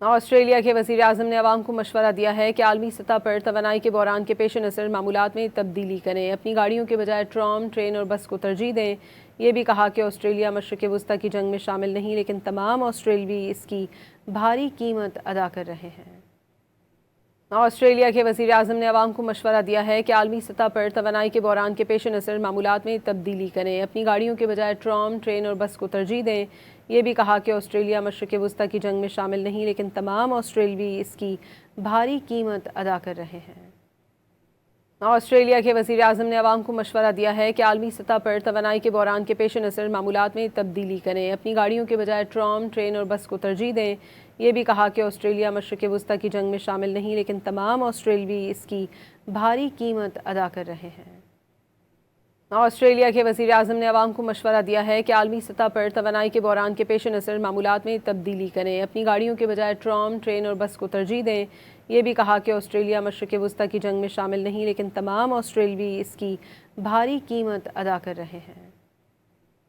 Australia کے وزیر اعظم نے عوام کو مشورہ دیا ہے کہ عالمی سطح پر توانائی کے بحران کے پیش نظر معمولات میں تبدیلی کریں، اپنی گاڑیوں کے بجائے ٹرین اور بس کو ترجیح دیں۔ یہ بھی کہا کہ آسٹریلیا مشرق وسطیٰ کی جنگ میں شامل نہیں، لیکن تمام آسٹریلوی اس کی بھاری قیمت ادا کر رہے ہیں۔ آسٹریلیا کے وزیر اعظم نے عوام کو مشورہ دیا ہے کہ عالمی سطح پر توانائی کے بحران کے پیش نظر معمولات میں تبدیلی کریں، اپنی گاڑیوں کے بجائے ٹرین اور بس کو ترجیح دیں۔ یہ بھی کہا کہ آسٹریلیا مشرق وسطیٰ کی جنگ میں شامل نہیں، لیکن تمام آسٹریلوی اس کی بھاری قیمت ادا کر رہے ہیں۔ آسٹریلیا کے وزیر اعظم نے عوام کو مشورہ دیا ہے کہ عالمی سطح پر توانائی کے بحران کے پیش نظر معمولات میں تبدیلی کریں، اپنی گاڑیوں کے بجائے ٹرین اور بس کو ترجیح دیں۔ یہ بھی کہا کہ آسٹریلیا مشرق وسطیٰ کی جنگ میں شامل نہیں، لیکن تمام آسٹریلوی اس کی بھاری قیمت ادا کر رہے ہیں۔ آسٹریلیا کے وزیر اعظم نے عوام کو مشورہ دیا ہے کہ عالمی سطح پر توانائی کے بحران کے پیش نظر معمولات میں تبدیلی کریں، اپنی گاڑیوں کے بجائے ٹرین اور بس کو ترجیح دیں۔ یہ بھی کہا کہ آسٹریلیا مشرق وسطیٰ کی جنگ میں شامل نہیں، لیکن تمام آسٹریلوی اس کی بھاری قیمت ادا کر رہے ہیں۔